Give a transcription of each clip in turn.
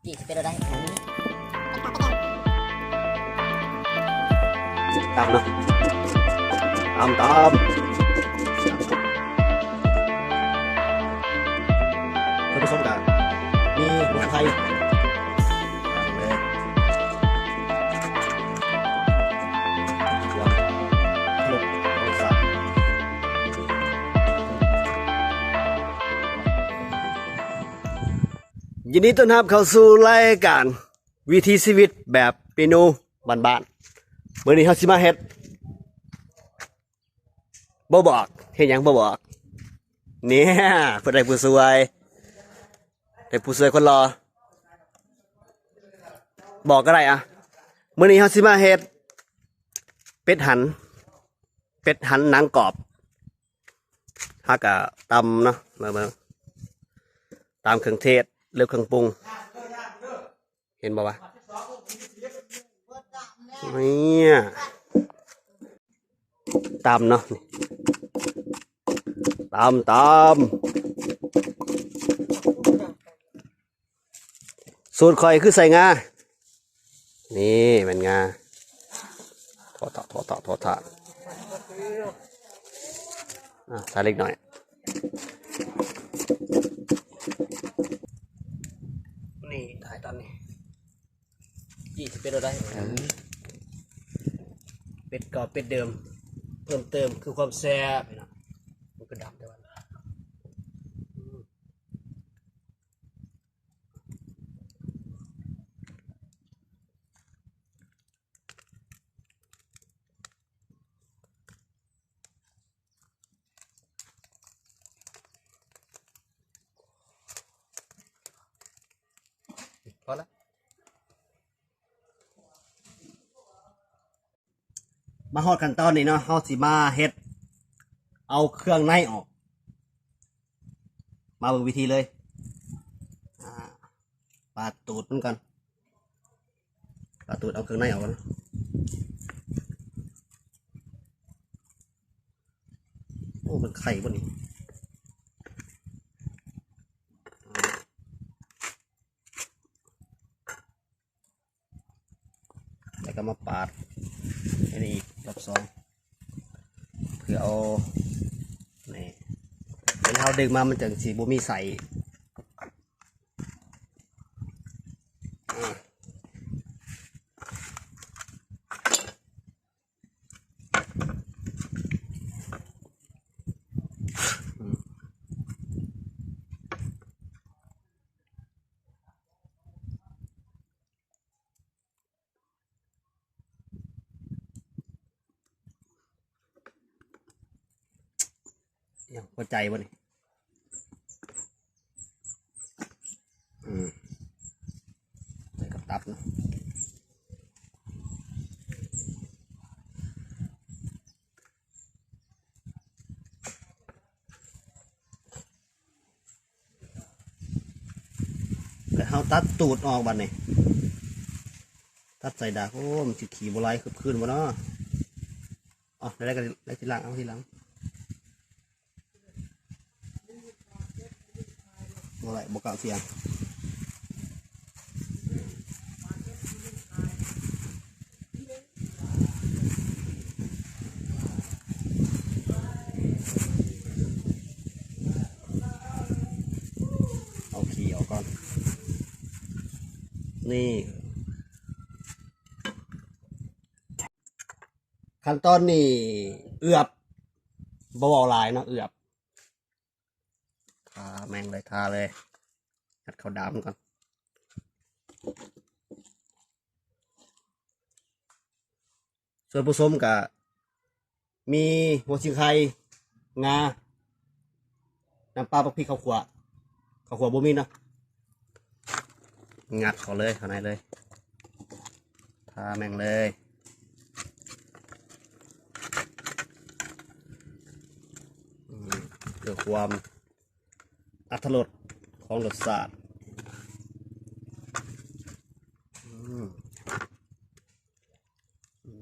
จีเป็นอะไรตามเนาะตามผสมกันมีหัวไทยเลยหัวลบรสชาติยินดีต้อนรับเข้าสู่รายการวิถีชีวิตแบบเมนูบ้านๆมื้อนี้เฮาสิมาเฮ็ดบ่บอกเฮ็ดหยังบ่บอกเนี่ยเพิ่นได้ผู้สวยคนรอบอกก็ได้อะมื้อนี้เฮาสิมาเฮ็ดเป็ดหันหนังกรอบเฮาก็ตำเนาะมาตามเครื่องเทศหรือเครื่องปรุงเห็นบ่วะเนี่ยตำเนาะตำสูตรข่อยคือใส่งานี่เป็นงาทอดใส่เล็กหน่อยนี่ถ่ายตอนนี้เป็นอะไรเป็ดกรอบเป็ดเดิมเพิ่มเติมคือความแซ่บนะมันก็ดับได้วันพอแล้วมาฮอดขั้นตอนนี้เนาะเฮาสิมาเฮ็ดเอาเครื่องในออกมาเบิ่งวิธีเลยปาดตูดมันก่อนปาดตูดเอาเครื่องในออกก่อนโอ้มันไข่บ่นี่แล้วก็มาปาดอันนี้อีกรอบสองเพื่อเอานี่เป็นเท้าดึงมามันจังสีบ่มีใส่ยังพอใจบ่นี่ใส่กับตับนะแต่เขาตัดตูดออกบัดนี่ตัดใส่ดากโอ้มันสิขี่บ่ไหลคืบคืนบ่เนาะอ๋อได้กันได้ทีหลังเอาทีหลังบ่ไหลบ่กล่าวเสียงเอาขี่ออกก่อนนี่ขั้นตอนนี้เอือบบ่เอาลายเนาะเอือบทาแม่งเลยทาเลยกัดเขาดำก่อนส่วนผสมกับมีหัวชิงไข่งาน้ำปลาปักพริกข้าวคั่วบ่มีเนาะงัดเขาเลยข้างในเลยทาแม่งเลยเพื่อความอรรถรสของรสชาติ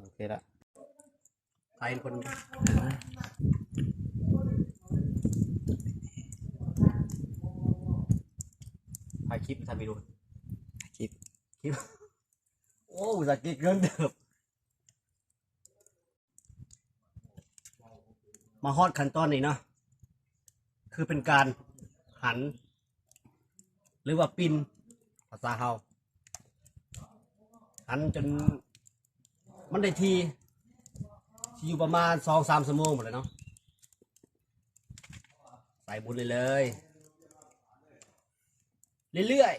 โอเคละใครเป็นคนถ่ายคลิปทำไปดู โอเค คลิปโอ้สกิกเรื่องเดิมมาฮอดขั้นตอนนี้เนาะคือเป็นการหันหรือว่าปิ้นภาษาเฮาหันจนมันได้ทีอยู่ประมาณ2-3 ชั่วโมงหมดเลยเนาะใส่บุญเลยเรื่อย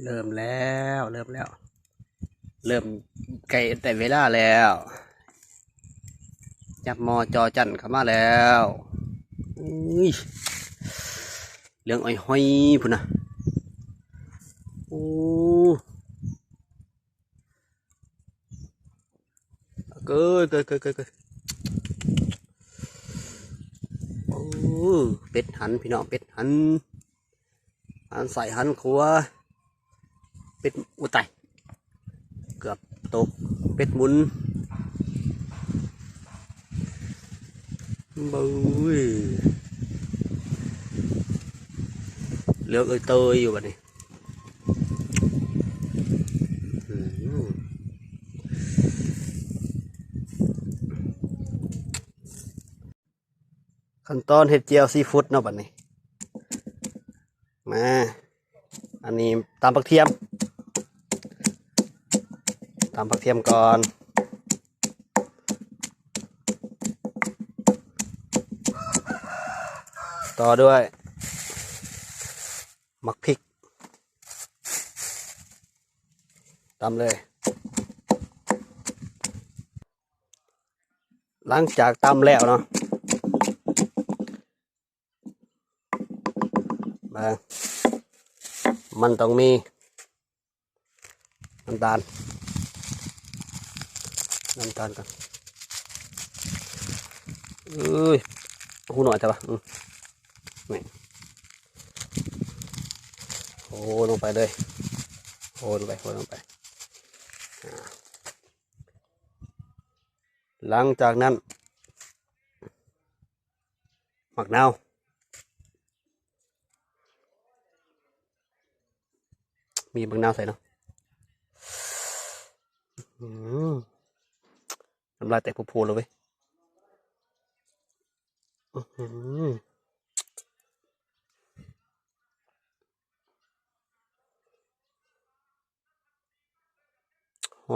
เริ่มแล้วเริ่มใกล้แต่เวลาแล้วจับมอจอจันเข้ามาแล้วเรื่องอ้อยห้อยพุ่นนะโอ้เกยโอ้เป็ดหันพี่น้องเป็ดหันใส่หันขัวเป็ดอุตัยเกือบตกเป็ดหมุนบุ้ยเลือกเตยอยู่แบบนี้ขั้นตอนเห็ดเจียวซีฟู้ดเนาะแบบนี้มาอันนี้ตำผักเทียมก่อนต่อด้วยหมักพริกตำเลยหลังจากตำแล้วเนาะมันต้องมีน้ำตาลกันหูหน่อยแต่ว่านี่โอ้ลงไปเลยโอ้ลงไปหลังจากนั้นหมักนาวมีบางนาวใส่เนาะน้ำลายแตกพูๆเลยเว้ย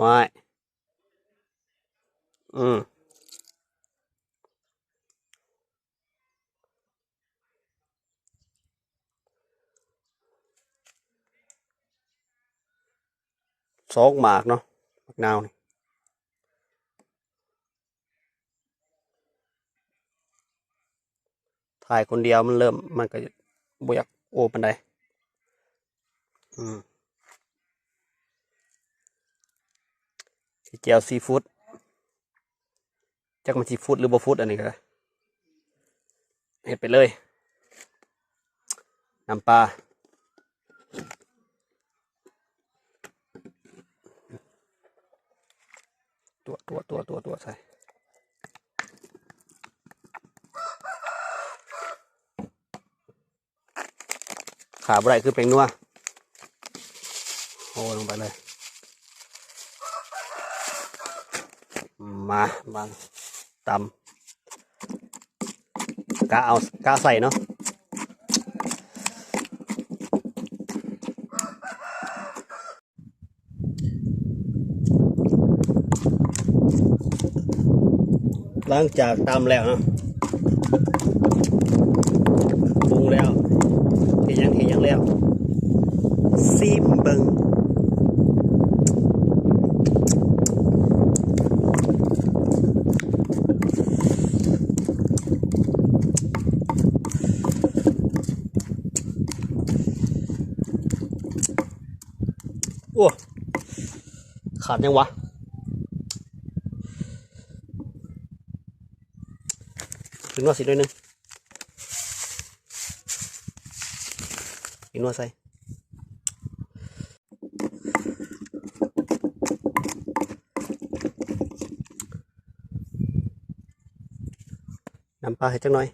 ว้าย2 หมากเนาะหมากนาวนี่ถ่ายคนเดียวมันก็บ่อยากโอ้ปานใดเจียวซีฟู้ดจักมันซีฟู้ดหรือบ่ฟู้ดอันนี้ก็เห็ดไปเลยน้ำปลาตัวใส่ขาบ่ได้คือเป็นนัวโอ้ลงไปเลย มาตำกะใส่เนาะหลังจากตำแล้วเนาะปรุงแล้วเห็นยังแล้วซิมเบิงโอ้ขาดยังวะกินว่าสิด้วยนึงกินว่าใส่น้ำปลาให้จังหน่อย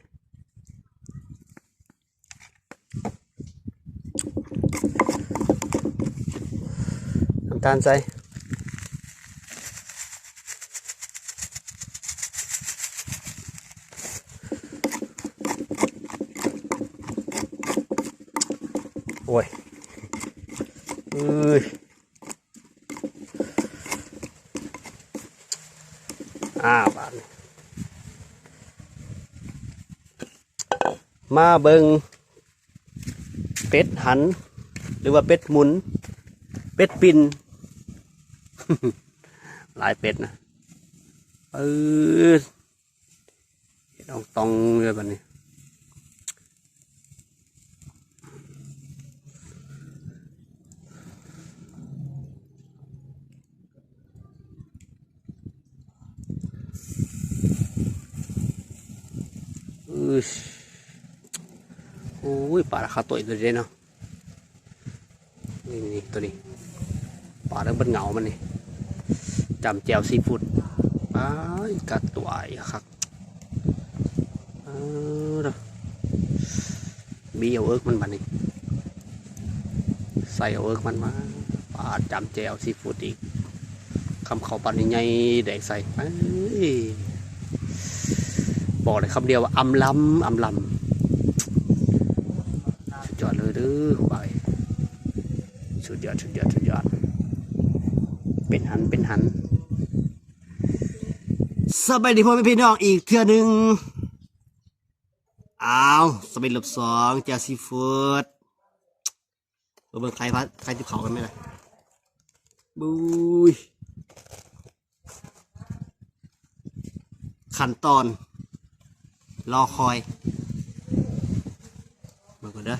น้ำตาลใส่โอ้ยบาดมาเบิงเป็ดหันหรือว่าเป็ดหมุนเป็ดปิน หลายเป็ดนะต้องเลยแบบนี้โอ้ยปลาราคาตัวอีกตัวเดียวเนาะนี่ตัวนี้ปลาเรื่องบนเงามันนี่จำแจวซีฟู้ดกัดตัวใหญ่ครับบีเอาเอิร์กมันนี่ใส่เอาเอิร์กมันมาปลาจำแจวซีฟู้ดอีกคำเขาปันใหญ่แดงใส่บอกเลยคำเดียวว่าอำลำสุดยอดเลยดื้อไปสุดยอดเป็นหันสบายดีพ่อแม่พี่น้องอีกเทื่อหนึ่งสบายลบ2เจ้าซีฟู้ดเบิ่งใครติดเขากันไหมล่ะบุยขั้นตอนรอคอยมาก่อนเด้อ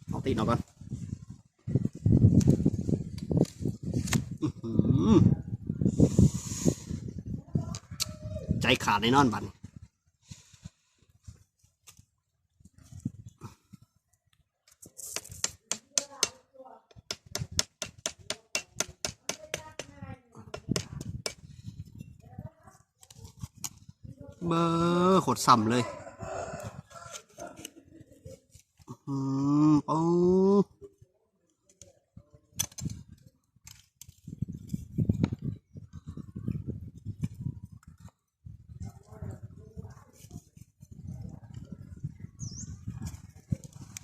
เอาตีนออกก่อนใจขาดในนอนบันเบอร์ขดซ้ำเลยโอ้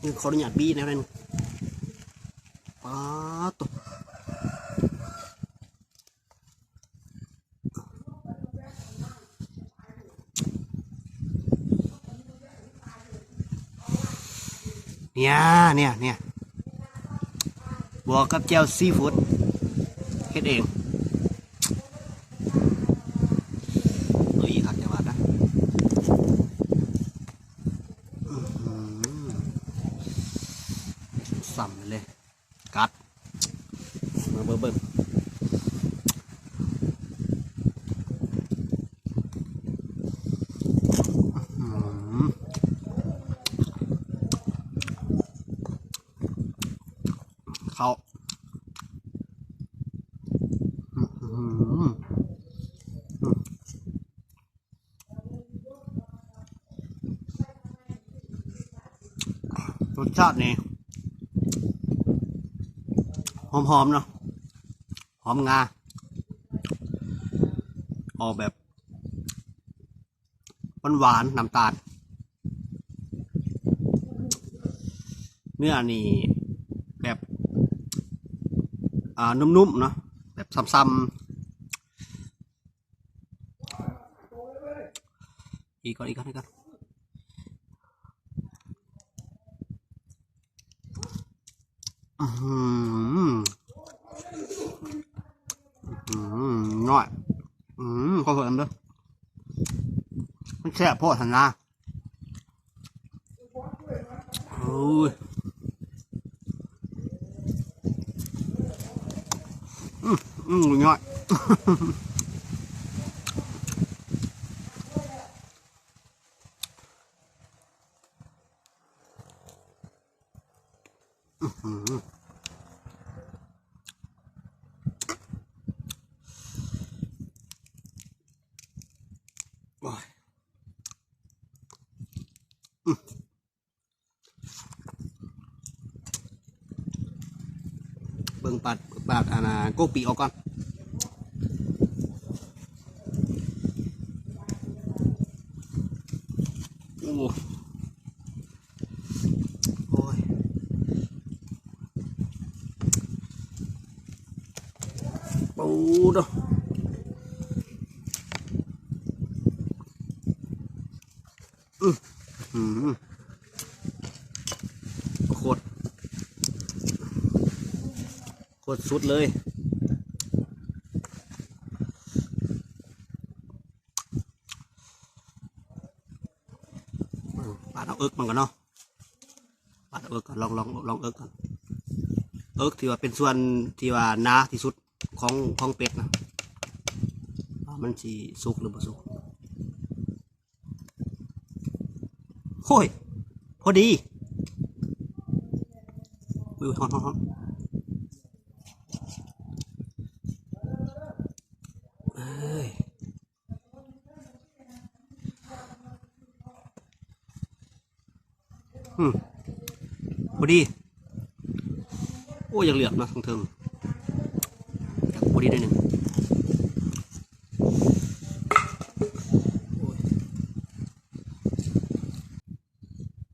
นี่ขออนุญาตบีนะเพื่อนป๊าตุ๊เนี่ยบวกกับแจ่วซีฟู้ดเฮ็ดเองขักจังหวัดนะสั่มเลยกัดมาเบิ่งเขารสชาตินี่หอมๆเนาะ หอมงาออกแบบหวานน้ำตาลเนื้อนี่แบบนุ่มๆเนาะแบบซ้ำๆอีกก่อนน้อยขอเพิ่มด้วยมันแซ่บโพดหันนะโอ้ยน้อยเบิ่งปาดโกปีออกก่อนโอ้ยปูดโคตรสุดเลยปาดเอาเอิกมันกันเนาะปาดเอาเอิกก่อนลองเอิกก่อนเอิกที่ว่าเป็นส่วนที่ว่าหนาที่สุดของเป็ดนะมันสีสุกหรือบ่สุกโอ้ยพอดีทอนพอดีโอ้ยังเหลือบนะทั้งเทิงอยากพอดีได้หนึ่ง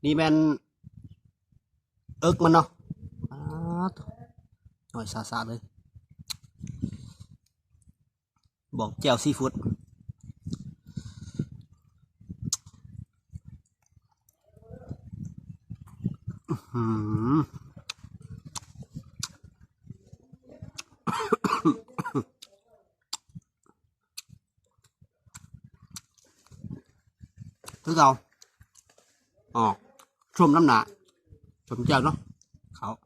นี่แมนเอิกมันเนาะหน่อยซาเลยบอกแจ่วซีฟู้ดthứ sau chôm lắm nè chôm treo đó khảo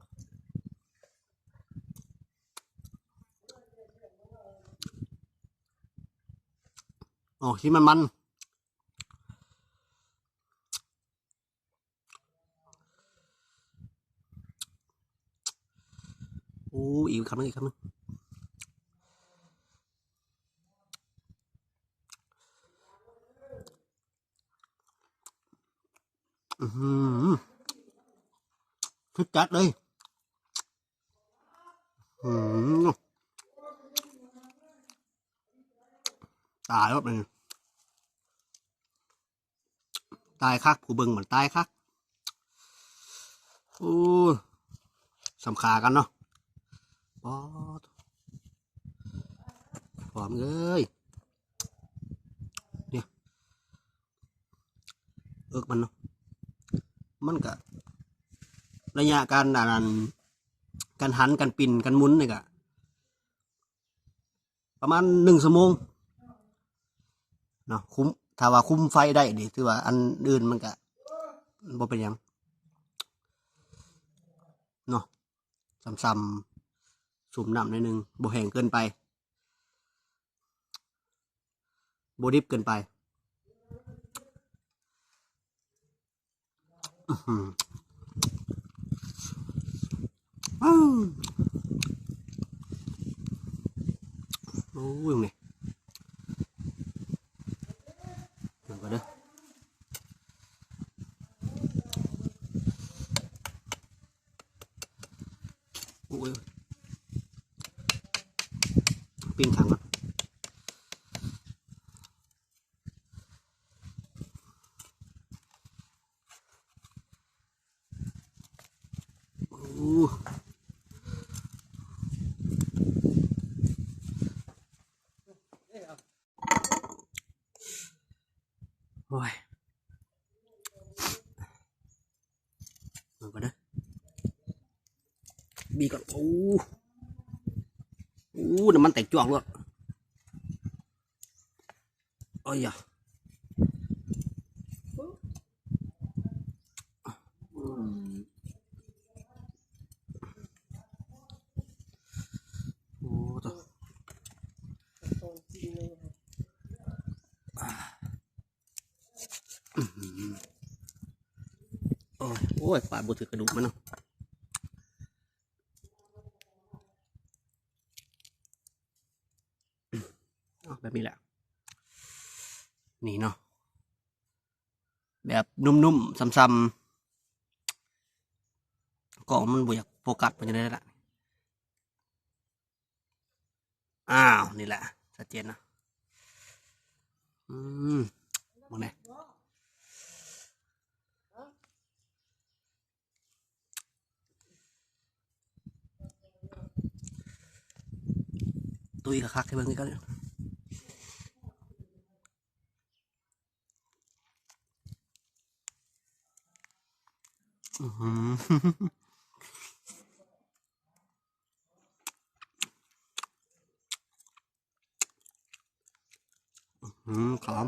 khi manอีกคำนึงthức chát điตายแล้วนี่ตายคักผู้เบิ่งเหมือนตายคักโอ้สำคากันเนาะปอดหอมเลยเนี่ยเอิกมันเนาะมันก็ระยะการการหันการปิ่นการหมุนนี่ก็ประมาณ1 ชั่วโมงเนาะคุ้มถ้าว่าคุ้มไฟได้ดิถือว่าอันอื่นมันก็บ่เป็นยังเนาะซ้ำๆสุ่มน้ำหน่อยนึงบ่แห้งเกินไปบ่ดิบเกินไปโอ้ยนี่เดี๋ยวก่อนเด้อโอ้ย ปิ้งขังก่อนโอ้ยมาก่อนนะบีก่อนโอ้น้ำมันแตกจวกเลยโอ้ยอ่ะโอ้ตัวโอ้ยปาดบุถือกระดูกมันเนาะแบบนี้แหละนี่เนาะแบบนุ่มๆซ้ำๆกล่องมันบ่อยากโฟกัสมันจะได้ละอ้าวนี่แหละชัดเจนนะมองไหนตุยคักๆให้เบิ่งนี่ก็เลยขอม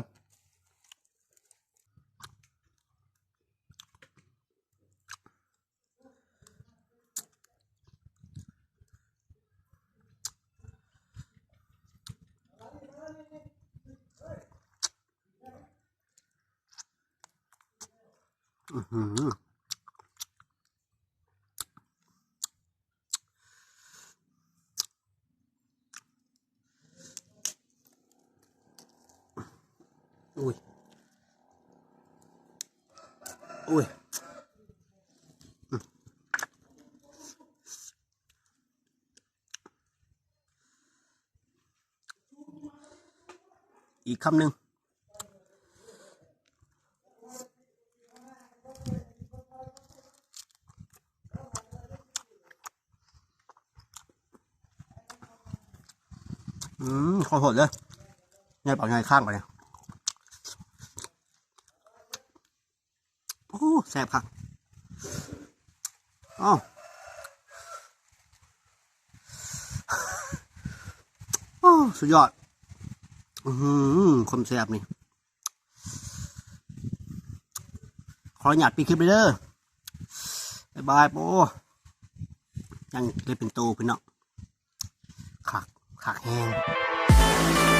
อุ้ยอุ้ยอีกคำหนึ่งขอโทษเลยง่ายปากง่ายข้างไปเนี่ยโอ้แซ่บครับอ๋อโอ้สุดยอดคนแซ่บนี่ขออนุญาตปิดคลิปเลยเด้อบ๊ายบายโป้ยังเลยเป็นโตพี่น้องขากแห้ง